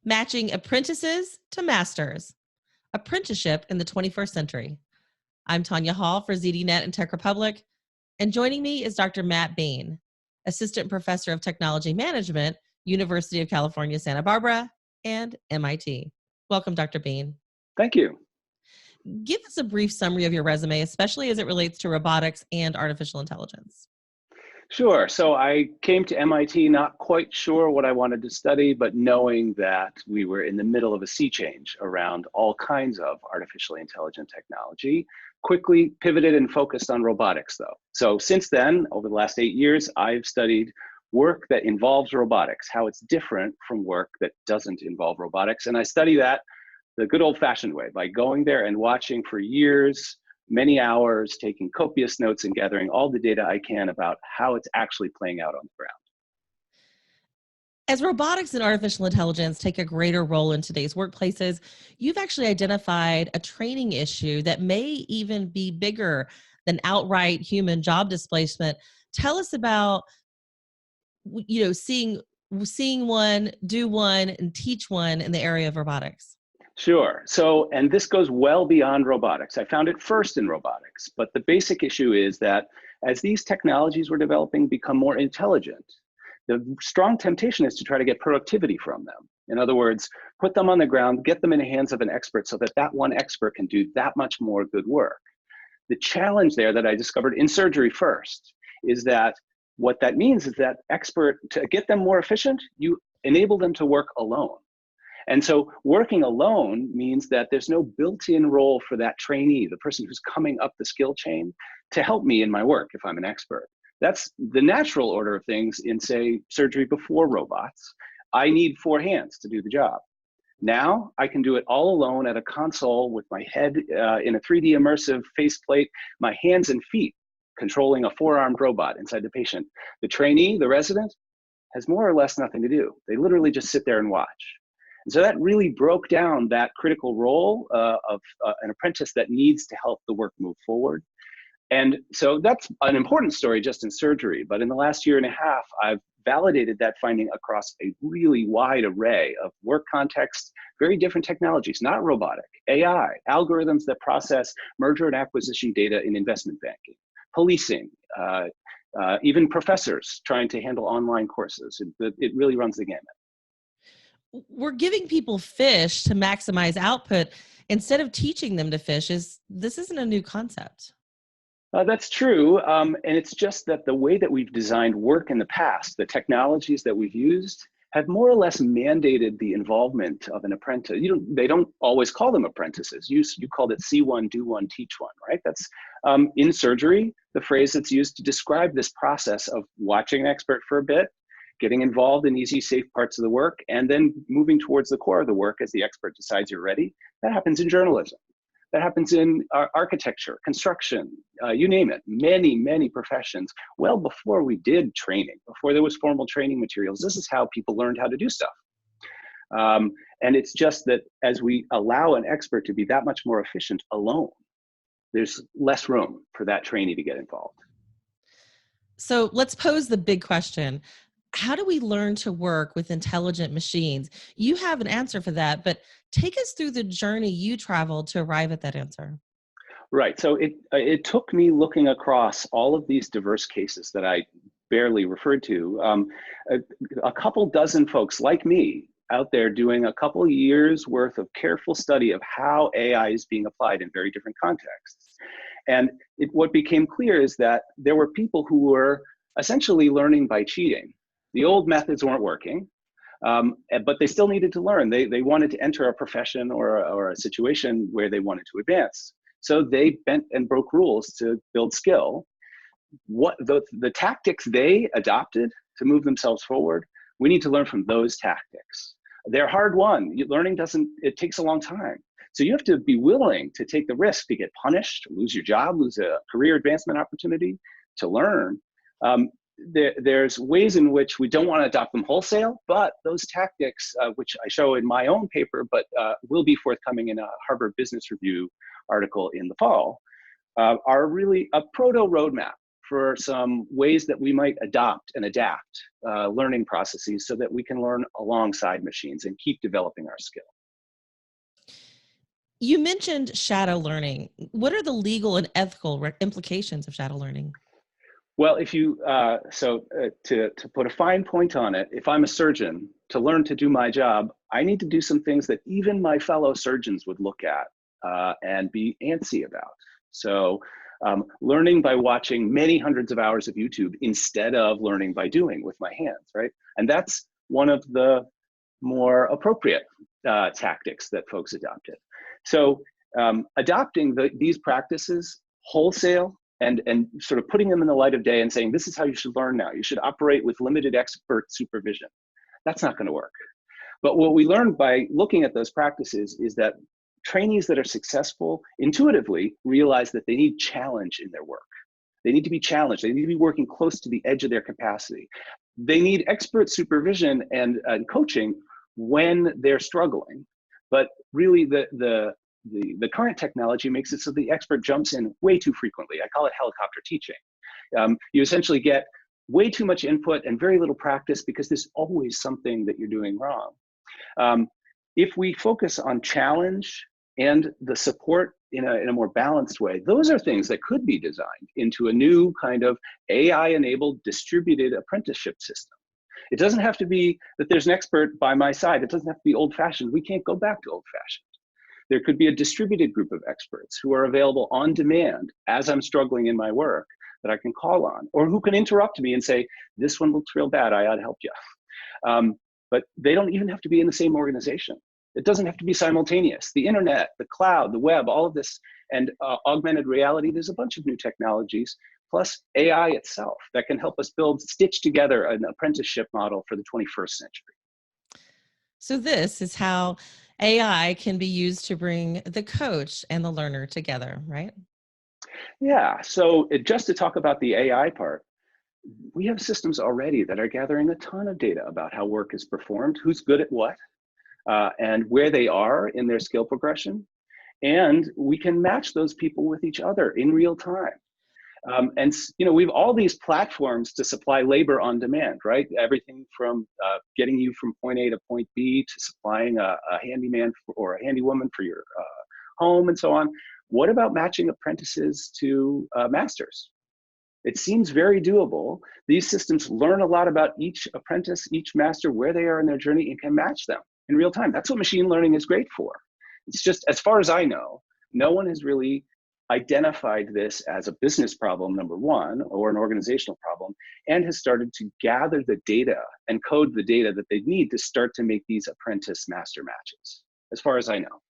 matching apprentices to masters, apprenticeship in the 21st century. I'm Tonya Hall for ZDNet and Tech Republic, and joining me is Dr. Matt Beane, Assistant Professor of Technology Management, University of California, Santa Barbara, and MIT. Welcome, Dr. Beane. Thank you. Give us a brief summary of your resume, especially as it relates to robotics and artificial intelligence. Sure. So I came to MIT not quite sure what I wanted to study, but knowing that we were in the middle of a sea change around all kinds of artificially intelligent technology, quickly pivoted and focused on robotics, though. So since then, over the last 8 years, I've studied work that involves robotics, how it's different from work that doesn't involve robotics. And I study that the good old-fashioned way, by going there and watching for years, many hours, taking copious notes and gathering all the data I can about how it's actually playing out on the ground. As robotics and artificial intelligence take a greater role in today's workplaces, you've actually identified a training issue that may even be bigger than outright human job displacement. Tell us about, seeing one, do one, and teach one in the area of robotics. Sure. So, and this goes well beyond robotics. I found it first in robotics, but the basic issue is that as these technologies we're developing become more intelligent, the strong temptation is to try to get productivity from them. In other words, put them on the ground, get them in the hands of an expert so that that one expert can do that much more good work. The challenge there that I discovered in surgery first is that what that means is that to get them more efficient, you enable them to work alone. And so working alone means that there's no built-in role for that trainee, the person who's coming up the skill chain, to help me in my work if I'm an expert. That's the natural order of things in, say, surgery before robots. I need 4 hands to do the job. Now I can do it all alone at a console with my head in a 3D immersive faceplate, my hands and feet controlling a 4-armed robot inside the patient. The trainee, the resident, has more or less nothing to do. They literally just sit there and watch. And so that really broke down that critical role of an apprentice that needs to help the work move forward. And so that's an important story just in surgery, but in the last year and a half, I've validated that finding across a really wide array of work contexts, very different technologies, not robotic, AI, algorithms that process merger and acquisition data in investment banking, policing, even professors trying to handle online courses. It really runs the gamut. We're giving people fish to maximize output instead of teaching them to fish. This isn't a new concept. That's true, and it's just that the way that we've designed work in the past, the technologies that we've used, have more or less mandated the involvement of an apprentice. They don't always call them apprentices. You called it see one, do one, teach one, right? That's in surgery, the phrase that's used to describe this process of watching an expert for a bit, getting involved in easy, safe parts of the work, and then moving towards the core of the work as the expert decides you're ready. That happens in journalism. That happens in architecture, construction, you name it. Many, many professions, well before we did training, before there was formal training materials, this is how people learned how to do stuff. And it's just that as we allow an expert to be that much more efficient alone, there's less room for that trainee to get involved. So let's pose the big question. How do we learn to work with intelligent machines? You have an answer for that, but take us through the journey you traveled to arrive at that answer. Right. So it took me looking across all of these diverse cases that I barely referred to, a couple dozen folks like me out there doing a couple years worth of careful study of how AI is being applied in very different contexts. And what became clear is that there were people who were essentially learning by cheating. The old methods weren't working, but they still needed to learn. They wanted to enter a profession or a situation where they wanted to advance. So they bent and broke rules to build skill. What the tactics they adopted to move themselves forward, we need to learn from those tactics. They're hard won. Learning it takes a long time. So you have to be willing to take the risk to get punished, lose your job, lose a career advancement opportunity to learn. There's ways in which we don't want to adopt them wholesale, but those tactics, which I show in my own paper, but will be forthcoming in a Harvard Business Review article in the fall, are really a proto roadmap for some ways that we might adopt and adapt learning processes so that we can learn alongside machines and keep developing our skill. You mentioned shadow learning. What are the legal and ethical implications of shadow learning? Well, if you, to put a fine point on it, if I'm a surgeon, to learn to do my job, I need to do some things that even my fellow surgeons would look at and be antsy about. So learning by watching many hundreds of hours of YouTube instead of learning by doing with my hands, right? And that's one of the more appropriate tactics that folks adopted. So adopting these practices wholesale and sort of putting them in the light of day and saying, this is how you should learn now. You should operate with limited expert supervision. That's not going to work. But what we learned by looking at those practices is that trainees that are successful intuitively realize that they need challenge in their work. They need to be challenged. They need to be working close to the edge of their capacity. They need expert supervision and coaching when they're struggling. But really the current technology makes it so the expert jumps in way too frequently. I call it helicopter teaching. You essentially get way too much input and very little practice because there's always something that you're doing wrong. If we focus on challenge and the support in a more balanced way, those are things that could be designed into a new kind of AI-enabled distributed apprenticeship system. It doesn't have to be that there's an expert by my side. It doesn't have to be old-fashioned. We can't go back to old-fashioned. There could be a distributed group of experts who are available on demand as I'm struggling in my work that I can call on, or who can interrupt me and say, this one looks real bad, I ought to help you. But they don't even have to be in the same organization. It doesn't have to be simultaneous. The internet, the cloud, the web, all of this, and augmented reality, there's a bunch of new technologies, plus AI itself that can help us stitch together an apprenticeship model for the 21st century. So this is how AI can be used to bring the coach and the learner together, right? Yeah, so just to talk about the AI part, we have systems already that are gathering a ton of data about how work is performed, who's good at what, and where they are in their skill progression. And we can match those people with each other in real time. And we've all these platforms to supply labor on demand, right? Everything from getting you from point A to point B to supplying a handyman or a handywoman for your home and so on. What about matching apprentices to masters? It seems very doable. These systems learn a lot about each apprentice, each master, where they are in their journey, and can match them in real time. That's what machine learning is great for. It's just, as far as I know, no one has really identified this as a business problem, number one, or an organizational problem, and has started to gather the data and code the data that they need to start to make these apprentice-master matches, as far as I know.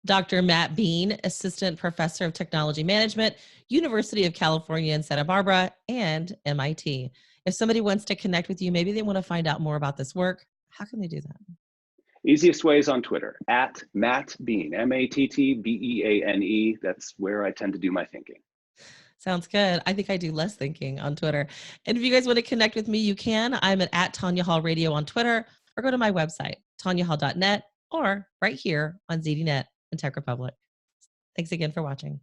Dr. Matt Beane, Assistant Professor of Technology Management, University of California in Santa Barbara, and MIT. If somebody wants to connect with you, maybe they want to find out more about this work, how can they do that? Easiest way is on Twitter, at Matt Beane, MATTBEANE. That's where I tend to do my thinking. Sounds good. I think I do less thinking on Twitter. And if you guys want to connect with me, you can. I'm at Tonya Hall Radio on Twitter, or go to my website, tonyahall.net, or right here on ZDNet in Tech Republic. Thanks again for watching.